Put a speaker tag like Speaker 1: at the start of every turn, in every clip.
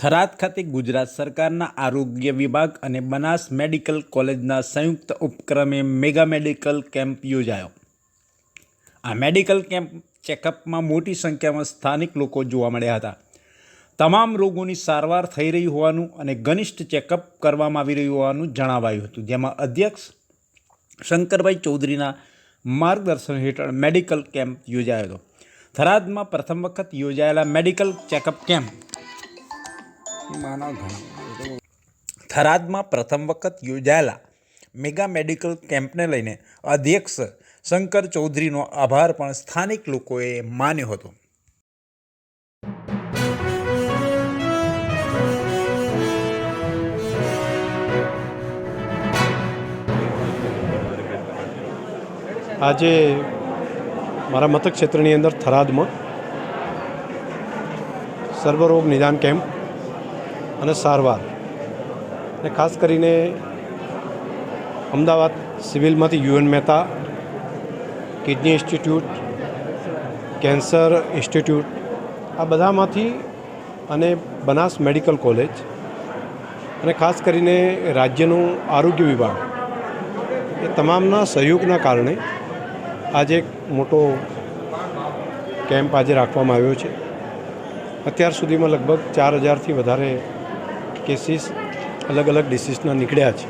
Speaker 1: થરાદ ખાતે ગુજરાત સરકારના આરોગ્ય વિભાગ અને બનાસ મેડિકલ કોલેજના સંયુક્ત ઉપક્રમે મેગા મેડિકલ કેમ્પ યોજાયો। આ મેડિકલ કેમ્પ ચેકઅપમાં મોટી સંખ્યામાં સ્થાનિક લોકો જોવા મળ્યા હતા। તમામ રોગોની સારવાર થઈ રહી હોવાનું અને ઘનિષ્ઠ ચેકઅપ કરવામાં આવી રહ્યું હોવાનું જણાવાયું હતું, જેમાં અધ્યક્ષ શંકરભાઈ ચૌધરીના માર્ગદર્શન હેઠળ મેડિકલ કેમ્પ યોજાયો હતો। થરાદમાં પ્રથમ વખત યોજાયેલા મેડિકલ ચેકઅપ કેમ્પ થરાદમાં પ્રથમ વખત યોજાયેલા મેગા મેડિકલ કેમ્પને લઈને અધ્યક્ષ શંકર ચૌધરીનો આભાર પણ સ્થાનિક લોકોએ માન્યો હતો।
Speaker 2: આજે મારા મતક ક્ષેત્રની અંદર થરાદમાં સર્વરોગ નિદાન કેમ્પ અને સારવાર અને ખાસ કરીને અમદાવાદ સિવિલમાંથી UN Mehta, kidney institute, cancer institute, આ બધામાંથી અને બનાસ મેડિકલ કોલેજ અને ખાસ કરીને રાજ્યનું આરોગ્ય વિભાગ એ તમામના સહયોગના કારણે આજે એક મોટો કેમ્પ આજે રાખવામાં આવ્યો છે। અત્યાર સુધીમાં લગભગ 4000થી વધારે કેસીસ અલગ અલગ ડિસીઝના નીકળ્યા છે।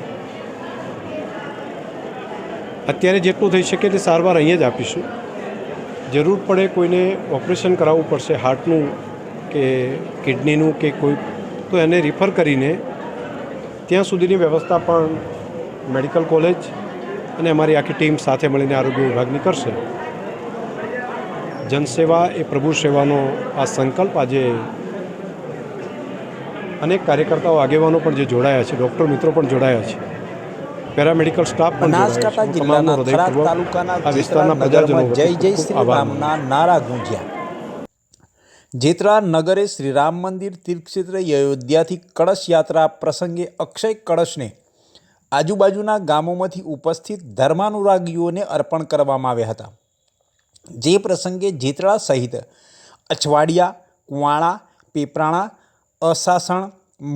Speaker 2: અત્યારે જેટલું થઈ શકે તે સારવાર અહીંયા જ આપીશું। જરૂર પડે કોઈને ઓપરેશન કરાવવું પડશે હાર્ટનું કે કિડનીનું કે કોઈ, તો એને રિફર કરીને ત્યાં સુધીની વ્યવસ્થા પણ મેડિકલ કોલેજ અને અમારી આખી ટીમ સાથે મળીને આરોગ્ય વિભાગની કરશે। જનસેવા એ પ્રભુ સેવાનો આ સંકલ્પ આજે અનેક કાર્યકર્તાઓ, આગેવાનો પણ જે જોડાયા છે, ડૉક્ટર મિત્રો પણ જોડાયા છે, પેરામેડિકલ સ્ટાફ પણ
Speaker 1: બનાસકાંઠા જિલ્લાના થરાદ તાલુકાના
Speaker 2: આ વિસ્તારના પ્રજાજનો
Speaker 1: જય જય શ્રી રામના નારા ગુંજ્યા। જેતરા નગરે શ્રી રામ મંદિર તીર્થક્ષેત્ર અયોધ્યાથી કળશ યાત્રા પ્રસંગે અક્ષય કળશને આજુબાજુના ગામોમાંથી ઉપસ્થિત ધર્માનુરાગીઓને અર્પણ કરવામાં આવ્યા હતા। જે પ્રસંગે જેતરા સહિત અછવાડિયા, કુવાણા, પીપરાણા, અસાસણ,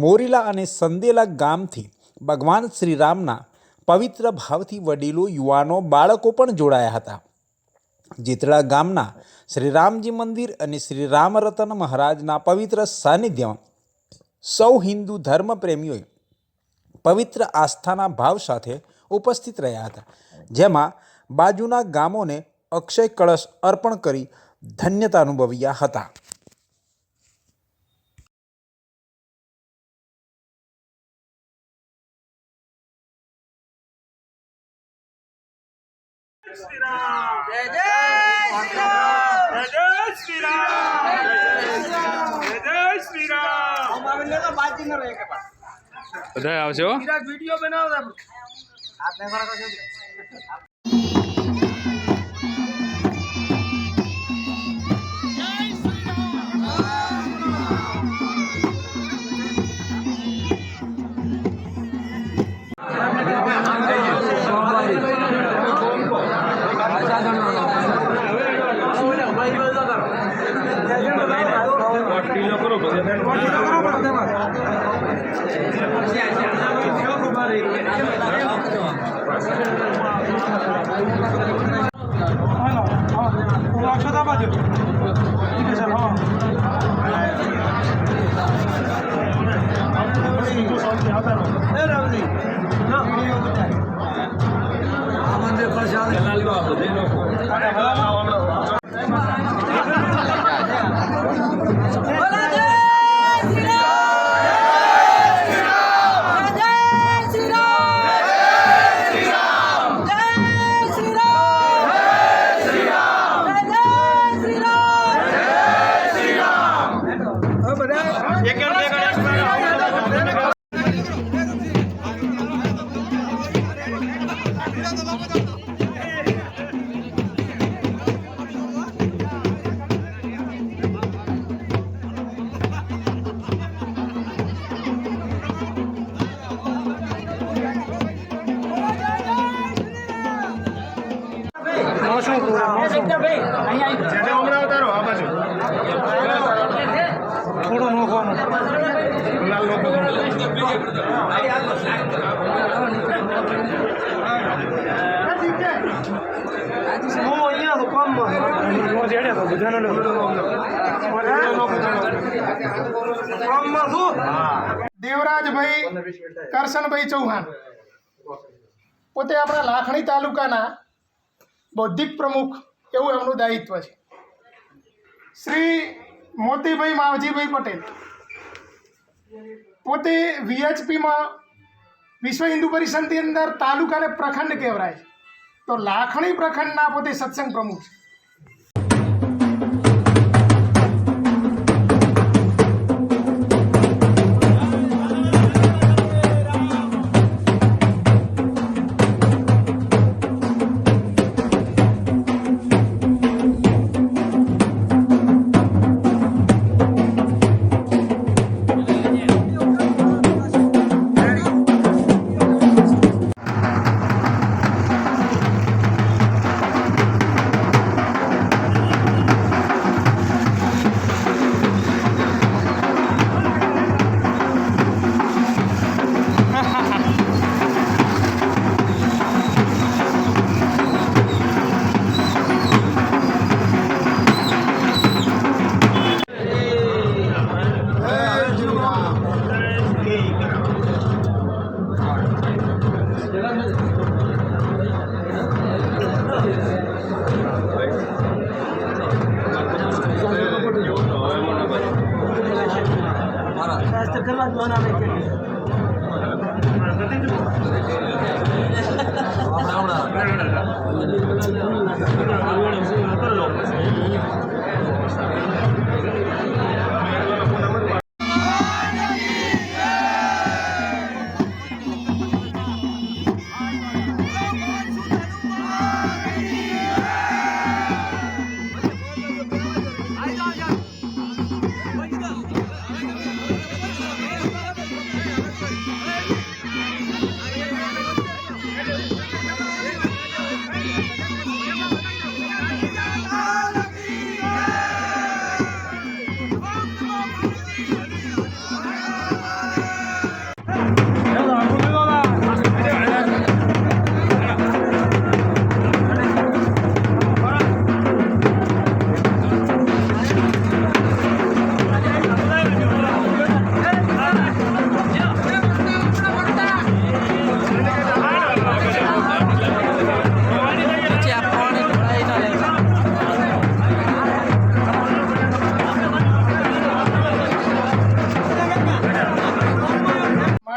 Speaker 1: મોરીલા અને સંદેલા ગામથી ભગવાન શ્રી રામના પવિત્ર ભાવથી વડીલો, યુવાનો, બાળકો પણ જોડાયા હતા। જેતરા ગામના શ્રી રામજી મંદિર અને શ્રી રામરતન મહારાજના પવિત્ર સાનિધ્યમાં સૌ હિન્દુ ધર્મ પ્રેમીઓએ પવિત્ર આસ્થાના ભાવ સાથે ઉપસ્થિત રહ્યા હતા, જેમાં બાજુના ગામોને અક્ષય કળશ અર્પણ કરી ધન્યતા અનુભવ્યા હતા।
Speaker 3: બધા આવજો।
Speaker 4: વિડિયો બનાવો। થોડો નોખવાનો
Speaker 3: દેવરાજભાઈ કરશનભાઈ ચૌહાણ પોતે આપણા લાખણી તાલુકાના બૌદ્ધિક પ્રમુખ એવું એમનું દાયિત્વ છે. શ્રી મોતીભાઈ માવજીભાઈ પટેલ પોતે VHPમાં વિશ્વ હિન્દુ પરિષદની અંદર તાલુકાને પ્રખંડ કહેવાય છે, તો લાખણી પ્રખંડના પોતે સત્સંગ પ્રમુખ છે.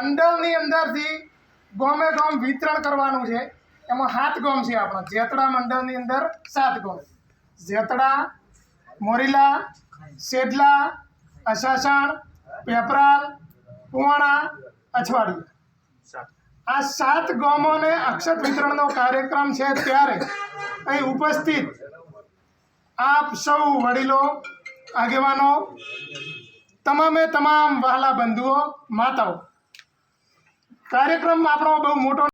Speaker 3: મંડળની અંદરથી ગામે ગામ વિતરણ કરવાનું છે. એમાં 7 ગામ છે આપણા જેતડા મંડળની અંદર. 7 ગામ: જેતડા, મોરીલા, સેડલા, અસાસણ, પેપરાલ, કુવાણા, અછવાડિયા. આ 7 ગામોને અક્ષત વિતરણનો કાર્યક્રમ છે. ત્યારે અહીં ઉપસ્થિત આપ સૌ વડીલો, આગેવાનો, તમામે તમામ વહાલા બંધુઓ, માતાઓ, કાર્યક્રમ આપણો બહુ મોટો